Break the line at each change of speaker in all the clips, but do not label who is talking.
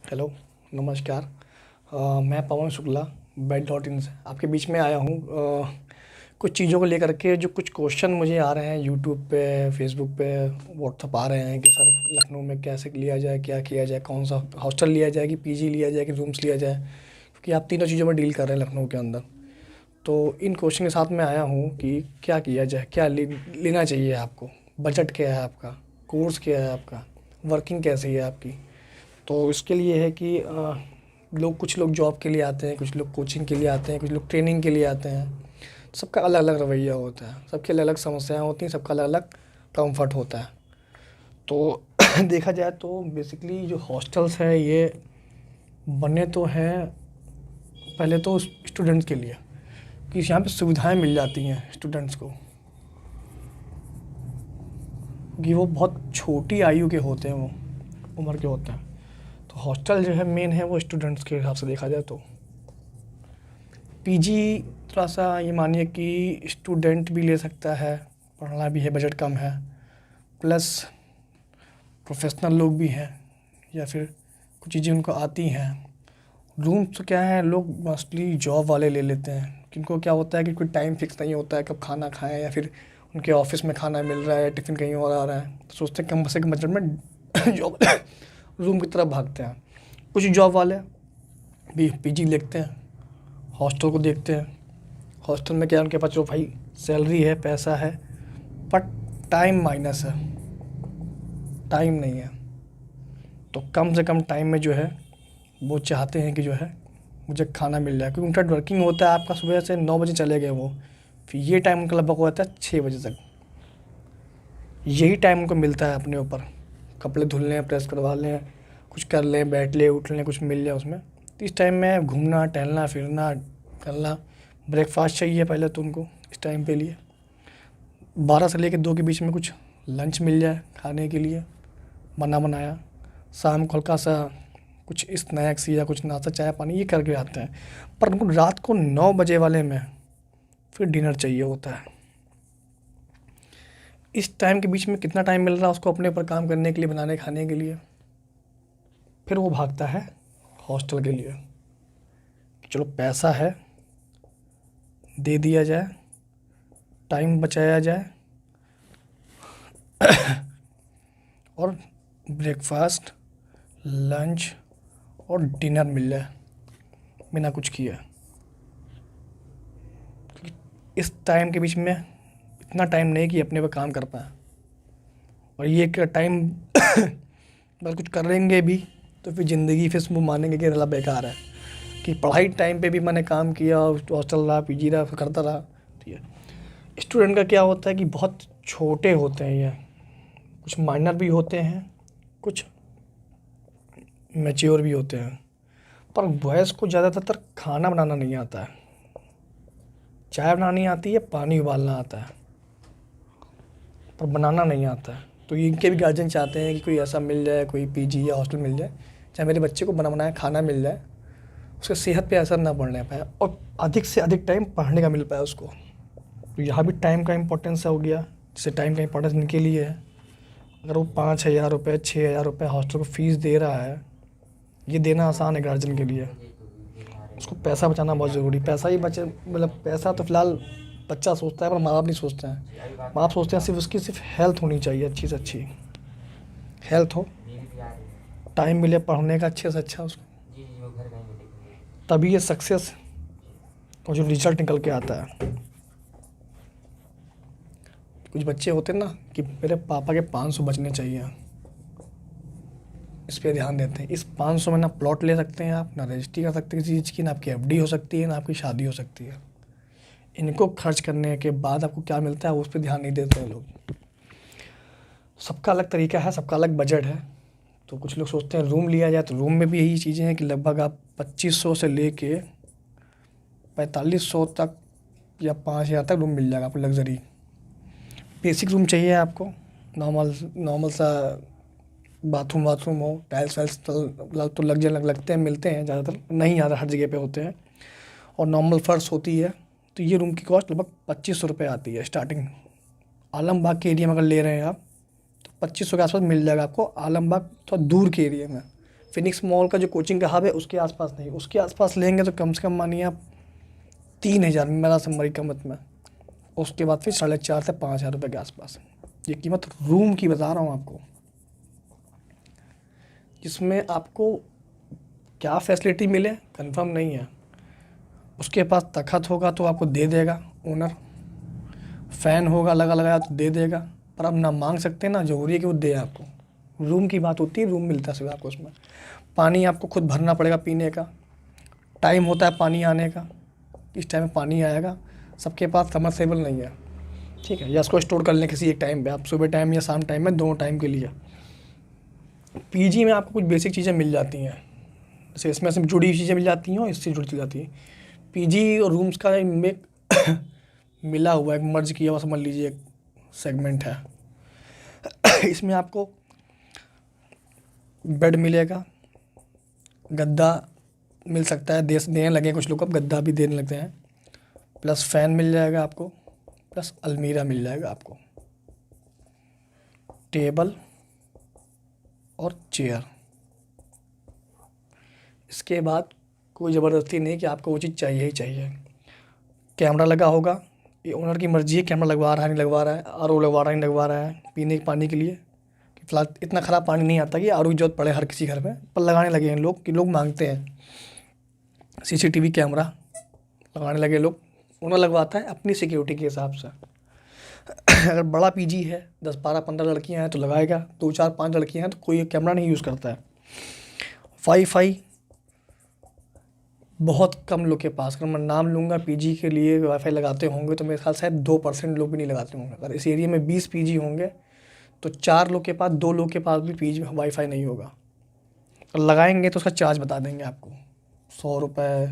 Hello, नमस्कार। मैं पवन शुक्ला बैड.इन से आपके बीच में आया हूँ कुछ चीज़ों को लेकर के। जो कुछ क्वेश्चन मुझे आ रहे हैं यूट्यूब पे, फेसबुक पे, व्हाट्सएप आ रहे हैं कि सर लखनऊ में कैसे लिया जाए, क्या किया जाए, कौन सा हॉस्टल लिया जाए कि पीजी लिया जाए कि रूम्स लिया जाए, क्योंकि आप तीनों चीज़ों में डील कर रहे हैं लखनऊ के अंदर। तो इन क्वेश्चन के साथ मैं आया हूँ कि क्या किया जाए, क्या लेना चाहिए आपको, बजट क्या है आपका, कोर्स क्या है आपका, वर्किंग कैसी है आपकी। तो इसके लिए है कि कुछ लोग जॉब के लिए आते हैं, कुछ लोग कोचिंग के लिए आते हैं, कुछ लोग ट्रेनिंग के लिए आते हैं। सबका अलग अलग रवैया होता है, सबकी अलग अलग समस्याएं होती हैं, सबका अलग अलग कंफर्ट होता है। तो देखा जाए तो बेसिकली जो हॉस्टल्स है ये बने तो हैं पहले तो स्टूडेंट्स के लिए, कि यहाँ पे सुविधाएं मिल जाती हैं स्टूडेंट्स को, कि वो बहुत छोटी आयु के होते हैं, वो उम्र के होते हैं। तो हॉस्टल जो है मेन है वो स्टूडेंट्स के हिसाब से देखा जाए तो। पीजी थोड़ा सा ये मानिए कि स्टूडेंट भी ले सकता है, पढ़ना भी है, बजट कम है, प्लस प्रोफेशनल लोग भी हैं या फिर कुछ चीज़ें उनको आती हैं। रूम तो क्या है, लोग मोस्टली जॉब वाले ले लेते हैं, किनको क्या होता है कि कोई टाइम फिक्स नहीं होता है कब खाना खाएं, या फिर उनके ऑफिस में खाना मिल रहा है, टिफ़िन कहीं और आ रहा है, तो सोचते हैं कम से कम बजट में जॉब रूम की तरफ भागते हैं। कुछ जॉब वाले भी पीजी देखते हैं, हॉस्टल को देखते हैं। हॉस्टल में क्या है, उनके पास जो भाई सैलरी है, पैसा है, बट टाइम माइनस है, टाइम नहीं है। तो कम से कम टाइम में जो है वो चाहते हैं कि जो है मुझे खाना मिल जाए, क्योंकि उनका वर्किंग होता है आपका सुबह से 9 बजे चले गए वो, फिर ये टाइम उनका लगभग होता है 6 बजे तक। यही टाइम उनको मिलता है अपने ऊपर, कपड़े धुल लें, प्रेस करवा लें, कुछ कर लें, बैठ लें, उठ लें, कुछ मिल जाए उसमें। तो इस टाइम में घूमना, टहलना, फिरना करना। ब्रेकफास्ट चाहिए पहले तो उनको इस टाइम पे लिए, 12 से लेकर 2 के बीच में कुछ लंच मिल जाए खाने के लिए बना बनाया। शाम को हल्का सा कुछ स्नैक्स या कुछ नाश्ता, चाय पानी ये करके आते हैं। पर उनको रात को 9 बजे वाले में फिर डिनर चाहिए होता है। इस टाइम के बीच में कितना टाइम मिल रहा है उसको अपने ऊपर काम करने के लिए, बनाने खाने के लिए, फिर वो भागता है हॉस्टल के लिए कि चलो पैसा है, दे दिया जाए, टाइम बचाया जाए और ब्रेकफास्ट, लंच और डिनर मिल जाए बिना कुछ किए। इस टाइम के बीच में इतना टाइम नहीं कि अपने पे काम कर पाए। और ये एक टाइम बस कुछ करेंगे भी तो फिर ज़िंदगी फिर वो मानेंगे कि अल्लाह बेकार है, कि पढ़ाई टाइम पे भी मैंने काम किया, हॉस्टल रहा, पीजी रहा, फिर करता रहा। ठीक है, स्टूडेंट का क्या होता है कि बहुत छोटे होते हैं ये, कुछ माइनर भी होते हैं, कुछ मैच्योर भी होते हैं। पर बॉयज़ को ज़्यादातर खाना बनाना नहीं आता है, चाय बनानी आती है, पानी उबालना आता है, पर बनाना नहीं आता है। तो इनके भी गार्जियन चाहते हैं कि कोई ऐसा मिल जाए, कोई पीजी या हॉस्टल मिल जाए, चाहे मेरे बच्चे को बना बनाया खाना मिल जाए, उसके सेहत पे असर ना पड़ने पाए और अधिक से अधिक टाइम पढ़ने का मिल पाए उसको। तो यहाँ भी टाइम का इम्पोर्टेंस हो गया, जैसे टाइम का इम्पोर्टेंस इनके लिए है। अगर वो 5,000 रुपये, 6,000 रुपये हॉस्टल को फ़ीस दे रहा है, ये देना आसान है गार्जियन के लिए, उसको पैसा बचाना बहुत ज़रूरी। पैसा ही बचे, मतलब पैसा तो फ़िलहाल बच्चा सोचता है पर माँ बाप नहीं सोचते हैं। माँ बाप सोचते हैं सिर्फ उसकी सिर्फ हेल्थ होनी चाहिए, अच्छी से अच्छी हेल्थ हो, टाइम मिले पढ़ने का अच्छे से अच्छा उसको, तभी ये सक्सेस और जो रिजल्ट निकल के आता है। कुछ बच्चे होते हैं ना कि मेरे पापा के 500 बचने चाहिए, इस पे ध्यान देते हैं। इस 500 में ना प्लॉट ले सकते हैं आप, ना रजिस्ट्री कर सकते हैं किसी चीज़ की, ना आपकी एफडी हो सकती है, ना आपकी शादी हो सकती है। इनको खर्च करने के बाद आपको क्या मिलता है उस पर ध्यान नहीं देते हैं लोग। सबका अलग तरीका है, सबका अलग बजट है। तो कुछ लोग सोचते हैं रूम लिया जाए, तो रूम में भी यही चीज़ें हैं कि लगभग आप 2500 से लेके 4500 तक या 5000 तक रूम मिल जाएगा आपको लग्जरी। बेसिक रूम चाहिए आपको, नॉर्मल नॉर्मल सा बाथरूम हो, टाइल्स वाइल्स तो लगते हैं, मिलते हैं, ज़्यादातर नहीं, ज़्यादा हर जगह पे होते हैं, और नॉर्मल फर्श होती है। तो ये रूम की कॉस्ट लगभग 2500 रुपये आती है स्टार्टिंग। आलमबाग के एरिया में अगर ले रहे हैं आप तो 2500 के आसपास मिल जाएगा आपको, आलमबाग थोड़ा दूर के एरिया में। फिनिक्स मॉल का जो कोचिंग का हब है उसके आसपास नहीं, उसके आसपास लेंगे तो कम से कम मानिए आप 3,000 मेरा समरी कीमत में, उसके बाद फिर 4,500 से 5,000 रुपये के आसपास। ये कीमत रूम की बता रहा हूँ आपको, जिसमें आपको क्या फैसिलिटी मिले कंफर्म नहीं है। उसके पास तखत होगा तो आपको दे देगा ओनर, फ़ैन होगा लगा लगाया तो दे देगा, पर आप ना मांग सकते ना ज़रूरी है कि वो दे आपको। रूम की बात होती है, रूम मिलता है सिर्फ आपको उसमें। पानी आपको खुद भरना पड़ेगा पीने का, टाइम होता है पानी आने का, इस टाइम में पानी आएगा। सबके पास सबमर्सिबल नहीं है, ठीक है, या इसको स्टोर कर लें किसी एक टाइम पे, आप सुबह टाइम या शाम टाइम में, दोनों टाइम के लिए। पीजी में आपको कुछ बेसिक चीज़ें मिल जाती हैं, जैसे इसमें से जुड़ी हुई चीज़ें मिल जाती हैं और इससे जुड़ी जाती है। पीजी और रूम्स का एक मिला हुआ एक मर्ज किया हुआ समझ लीजिए एक सेगमेंट है। इसमें आपको बेड मिलेगा, गद्दा मिल सकता है, देने लगे कुछ लोग अब गद्दा भी देने लगते हैं, प्लस फ़ैन मिल जाएगा आपको, प्लस अलमीरा मिल जाएगा आपको, टेबल और चेयर। इसके बाद कोई ज़बरदस्ती नहीं कि आपको वो चीज़ चाहिए ही चाहिए। कैमरा लगा होगा, ये ओनर की मर्ज़ी है, कैमरा लगवा रहा है नहीं लगवा रहा है, आरओ लगवा रहा है नहीं लगवा रहा है, पीने के पानी के लिए। फिलहाल इतना ख़राब पानी नहीं आता कि आरओ की ज़रूरत पड़े हर किसी घर में, पर लगाने लगे हैं लोग कि लोग मांगते हैं। सीसीटीवी कैमरा लगाने लगे लोग, ओनर लगवाता है अपनी सिक्योरिटी के हिसाब से। अगर बड़ा पीजी है, 10 12 15 लड़कियां हैं तो लगाएगा, 2 4 5 लड़कियां हैं तो कोई कैमरा नहीं यूज़ करता है। वाईफाई बहुत कम लोग के पास, अगर मैं नाम लूँगा पीजी के लिए वाईफाई लगाते होंगे तो मेरे ख्याल शायद 2% लोग भी नहीं लगाते होंगे। अगर इस एरिया में 20 पीजी होंगे तो 4 लोग के पास, 2 लोग के पास भी पीजी में वाईफाई नहीं होगा। और लगाएंगे तो उसका चार्ज बता देंगे आपको, 100 रुपये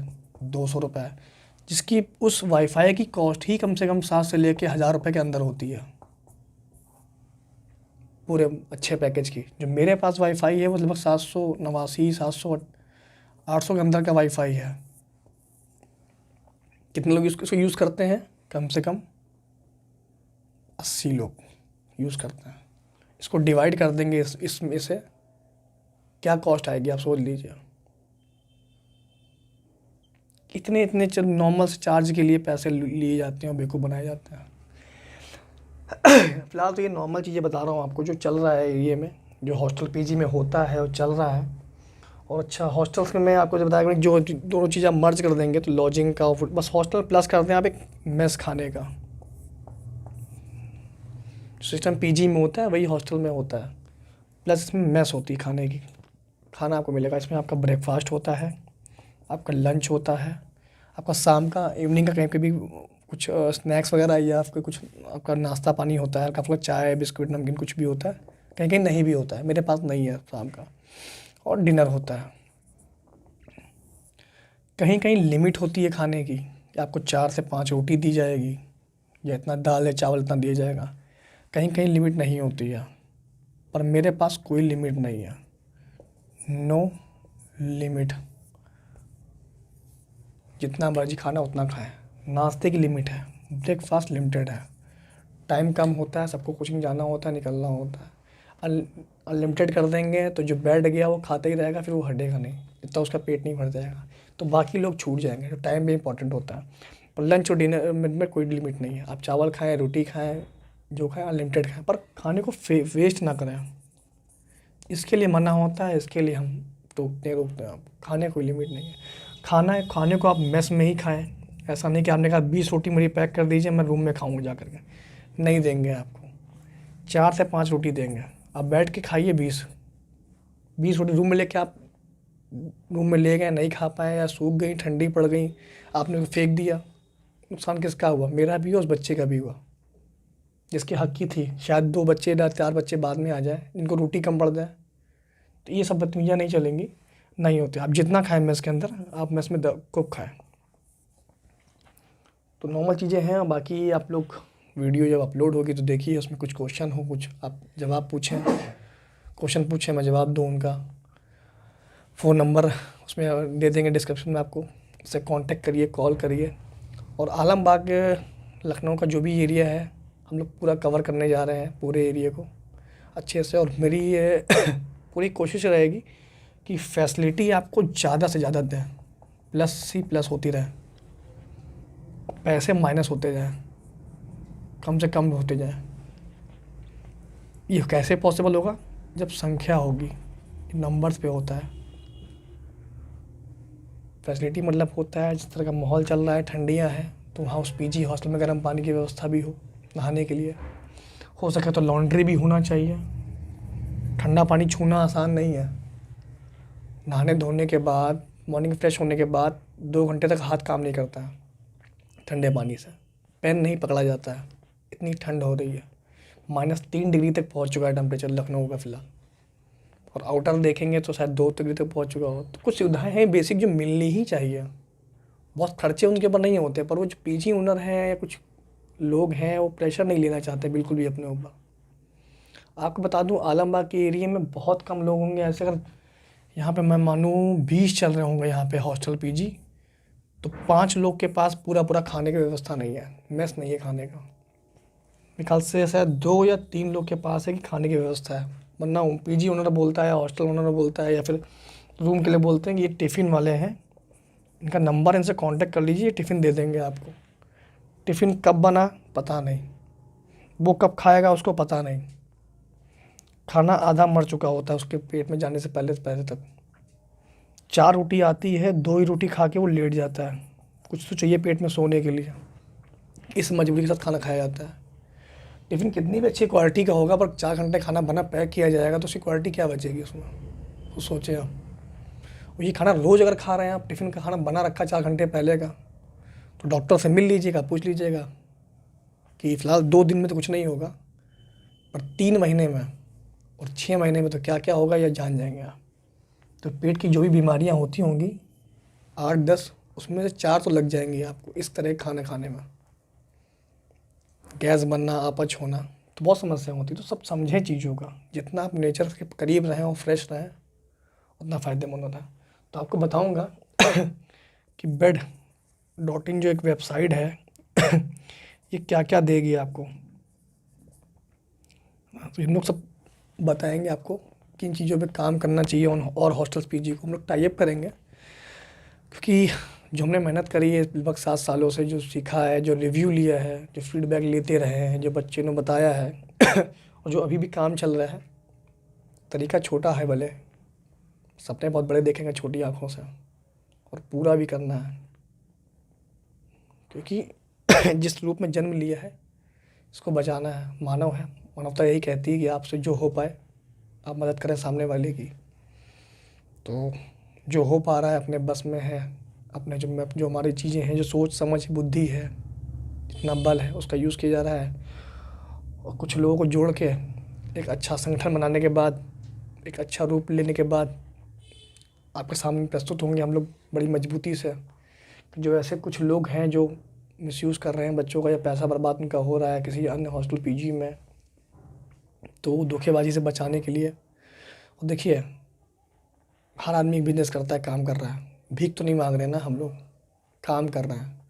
200 रुपये, जिसकी उस वाईफाई की कॉस्ट ही कम से कम 7 से लेके 1,000 रुपये के अंदर होती है पूरे अच्छे पैकेज की। जो मेरे पास वाईफाई है वो लगभग 789 700 800 के अंदर का वाईफाई है। कितने लोग इसको यूज़ करते हैं? कम से कम 80 लोग यूज़ करते हैं। इसको डिवाइड कर देंगे इसमें से क्या कॉस्ट आएगी आप सोच लीजिए। इतने नॉर्मल से चार्ज के लिए पैसे लिए जाते हैं और बेवकूफ़ बनाए जाते हैं। फ़िलहाल तो ये नॉर्मल चीज़ें बता रहा हूँ आपको जो चल रहा है एरिया में, जो हॉस्टल पीजी में होता है और चल रहा है। और अच्छा, हॉस्टल्स में मैं आपको जब बताया कि जो दोनों चीज़ें आप मर्ज कर देंगे तो लॉजिंग का और बस हॉस्टल प्लस कर दें आप एक मेस खाने का सिस्टम पीजी में होता है वही हॉस्टल में होता है, प्लस इसमें मेस होती है खाने की। खाना आपको मिलेगा, इसमें आपका ब्रेकफास्ट होता है, आपका लंच होता है, आपका शाम का इवनिंग का कहीं पे भी कुछ स्नैक्स वगैरह या आपका कुछ आपका नाश्ता पानी होता है, आपका चाय बिस्कुट नमकीन कुछ भी होता है, कहीं कहीं नहीं भी होता है, मेरे पास नहीं है शाम का। और डिनर होता है। कहीं कहीं लिमिट होती है खाने की कि आपको 4 से 5 रोटी दी जाएगी या इतना दाल या चावल इतना दिया जाएगा। कहीं कहीं लिमिट नहीं होती है, पर मेरे पास कोई लिमिट नहीं है, नो लिमिट। जितना मर्जी खाना उतना खाएं। नाश्ते की लिमिट है, ब्रेकफास्ट लिमिटेड है, टाइम कम होता है, सबको कोचिंग जाना होता है, निकलना होता है। अनलिमिटेड कर देंगे तो जो बैठ गया वो खाता ही रहेगा, फिर वो हटेगा नहीं, इतना उसका पेट नहीं भर जाएगा, तो बाकी लोग छूट जाएंगे। तो टाइम भी इंपॉर्टेंट होता है। पर लंच और डिनर में कोई लिमिट नहीं है, आप चावल खाएँ रोटी खाएँ जो खाएँ अनलिमिटेड खाएँ, पर खाने को वेस्ट ना करें, इसके लिए मना होता है, इसके लिए हम रोकते हैं। खाने कोई लिमिट नहीं है। खाने को आप मेस में ही खाएं। ऐसा नहीं कि आपने कहा 20 रोटी मेरी पैक कर दीजिए मैं रूम में खाऊंगा जा करके, नहीं देंगे आपको। 4 से 5 रोटी देंगे, आप बैठ के खाइए। 20 रोटी रूम में लेके आप रूम में ले गए, नहीं खा पाए या सूख गई, ठंडी पड़ गई, आपने फेंक दिया, नुकसान किसका हुआ? मेरा भी हुआ, उस बच्चे का भी हुआ जिसके हक की थी। शायद 2 बच्चे या 4 बच्चे बाद में आ जाए जिनको रोटी कम पड़ जाए, तो ये सब बदतमीजियाँ नहीं चलेंगी, नहीं होती। आप जितना खाएं मेस के अंदर, आप मेस में खूब खाएं। तो नॉर्मल चीज़ें हैं। बाकी आप लोग वीडियो जब अपलोड होगी तो देखिए, उसमें कुछ क्वेश्चन हो, कुछ आप जवाब पूछें, क्वेश्चन पूछें, मैं जवाब दूँ उनका। फ़ोन नंबर उसमें दे देंगे डिस्क्रिप्शन में, आपको उससे कांटेक्ट करिए, कॉल करिए। और आलमबाग लखनऊ का जो भी एरिया है हम लोग पूरा कवर करने जा रहे हैं, पूरे एरिया को अच्छे से। और मेरी ये पूरी कोशिश रहेगी कि फैसिलिटी आपको ज़्यादा से ज़्यादा दें, प्लस सी प्लस होती रहे, पैसे माइनस होते जाएं, कम से कम होते जाएं। ये कैसे पॉसिबल होगा? जब संख्या होगी, नंबर्स पे होता है। फैसिलिटी मतलब होता है जिस तरह का माहौल चल रहा है, ठंडियाँ हैं तो वहाँ उस पीजी हॉस्टल में गर्म पानी की व्यवस्था भी हो नहाने के लिए, हो सके तो लॉन्ड्री भी होना चाहिए। ठंडा पानी छूना आसान नहीं है। नहाने धोने के बाद, मॉर्निंग फ्रेश होने के बाद 2 घंटे तक हाथ काम नहीं करता है ठंडे पानी से, पेन नहीं पकड़ा जाता है, इतनी ठंड हो रही है। -3 डिग्री तक पहुंच चुका है टेम्परेचर लखनऊ का फ़िलहाल, और आउटर देखेंगे तो शायद 2 डिग्री तक पहुंच चुका हो। तो कुछ सुविधाएं हैं बेसिक जो मिलनी ही चाहिए। बहुत खर्चे उनके ऊपर नहीं होते, पर वो जो पीजी ओनर हैं या कुछ लोग हैं वो प्रेशर नहीं लेना चाहते बिल्कुल भी अपने ऊपर। आपको बता दूं, आलमबाग के एरिया में बहुत कम लोग होंगे ऐसे। अगर यहाँ पे मैं मानूँ 20 चल रहे होंगे यहाँ पे हॉस्टल पीजी, तो 5 लोग के पास पूरा खाने की व्यवस्था नहीं है, मेस नहीं है खाने का। मेरे ख्याल से शायद 2 या 3 लोग के पास है कि खाने की व्यवस्था है, वरना पीजी ओनर बोलता है, हॉस्टल ओनर बोलता है, या फिर रूम के लिए बोलते हैं कि ये टिफ़िन वाले हैं, इनका नंबर, इनसे कांटेक्ट कर लीजिए, टिफ़िन दे देंगे आपको। टिफ़िन कब बना पता नहीं, वो कब खाएगा उसको पता नहीं। खाना आधा मर चुका होता है उसके पेट में जाने से पहले तक। 4 रोटी आती है, 2 ही रोटी खा के वो लेट जाता है। कुछ तो चाहिए पेट में सोने के लिए, इस मजबूरी के साथ खाना खाया जाता है। टिफ़िन कितनी भी अच्छी क्वालिटी का होगा, पर 4 घंटे खाना बना पैक किया जाएगा तो उसकी क्वालिटी क्या बचेगी उसमें? वो सोचें आप। ये खाना रोज़ अगर खा रहे हैं आप, टिफ़िन का खाना बना रखा 4 घंटे पहले का, तो डॉक्टर से मिल लीजिएगा, पूछ लीजिएगा कि फ़िलहाल 2 दिन में तो कुछ नहीं होगा, पर 3 महीने में और 6 महीने में तो क्या क्या होगा यह जान जाएंगे आप। तो पेट की जो भी बीमारियां होती होंगी 8-10, उसमें से 4 तो लग जाएंगी आपको इस तरह खाना खाने में। गैस बनना, अपच होना, तो बहुत समस्या होती है। तो सब समझें चीज़ों का, जितना आप नेचर के करीब रहें और फ्रेश रहें उतना फ़ायदेमंद होता है। तो आपको बताऊँगा कि bed.in जो एक वेबसाइट है ये क्या क्या देगी आपको। तो हम लोग सब बताएंगे आपको किन चीज़ों पे काम करना चाहिए, और हॉस्टल्स पीजी को हम लोग टाई अप करेंगे, क्योंकि जो हमने मेहनत करी है लगभग 7 सालों से, जो सीखा है, जो रिव्यू लिया है, जो फीडबैक लेते रहे हैं, जो बच्चे ने बताया है और जो अभी भी काम चल रहा है। तरीका छोटा है भले, सपने बहुत बड़े देखेंगे छोटी आँखों से, और पूरा भी करना है, क्योंकि जिस रूप में जन्म लिया है इसको बचाना है। मानव है, मानवता यही कहती है कि आपसे जो हो पाए आप मदद करें सामने वाले की। तो जो हो पा रहा है अपने बस में है, अपने जो हमारी चीज़ें हैं, जो सोच समझ बुद्धि है, जितना बल है उसका यूज़ किया जा रहा है। और कुछ लोगों को जोड़ के एक अच्छा संगठन बनाने के बाद, एक अच्छा रूप लेने के बाद आपके सामने प्रस्तुत होंगे हम लोग बड़ी मजबूती से। जो ऐसे कुछ लोग हैं जो मिसयूज़ कर रहे हैं बच्चों का, या पैसा बर्बाद उनका हो रहा है किसी अन्य हॉस्टल पीजी में, तो धोखेबाजी से बचाने के लिए। और देखिए, हर आदमी बिजनेस करता है, काम कर रहा है, भीख तो नहीं मांग रहे ना हम लोग, काम कर रहे हैं।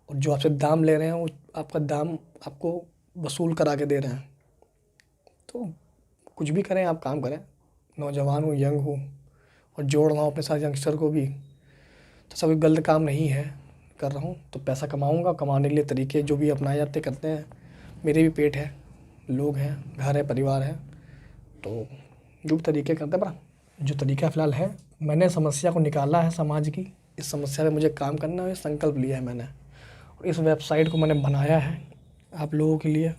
और जो आपसे दाम ले रहे हैं वो आपका दाम आपको वसूल करा के दे रहे हैं। तो कुछ भी करें, आप काम करें, नौजवान हो, यंग हो, और जोड़ रहा हूँ अपने साथ यंगस्टर को भी, तो सब गलत काम नहीं है कर रहा हूँ। तो पैसा कमाऊँगा, कमाने के लिए तरीके जो भी अपनाए जाते करते हैं। मेरे भी पेट है, लोग हैं, घर है, परिवार है, तो जो भी तरीके करते हैं। पर जो तरीका फ़िलहाल है, मैंने समस्या को निकाला है समाज की, इस समस्या पे मुझे काम करना है, संकल्प लिया है मैंने, और इस वेबसाइट को मैंने बनाया है आप लोगों के लिए,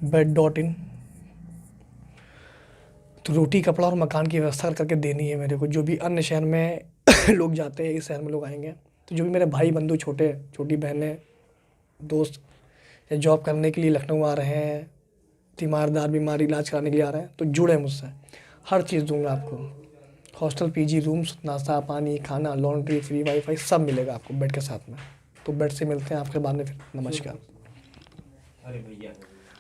bed.in। तो रोटी, कपड़ा और मकान की व्यवस्था करके देनी है मेरे को। जो भी अन्य शहर में लोग जाते हैं, इस शहर में लोग आएंगे, तो जो भी मेरे भाई बंधु, छोटी बहनें, दोस्त, या जॉब करने के लिए लखनऊ आ रहे हैं, तीमारदार बीमारी इलाज कराने के लिए आ रहे हैं, तो जुड़े मुझसे, हर चीज़ दूंगा आपको। हॉस्टल पीजी, रूम्स, नाश्ता पानी, खाना, लॉन्ड्री, फ्री वाईफाई सब मिलेगा आपको बेड के साथ में। तो बेड से मिलते हैं आपके बाद में, फिर नमस्कार।
अरे भैया।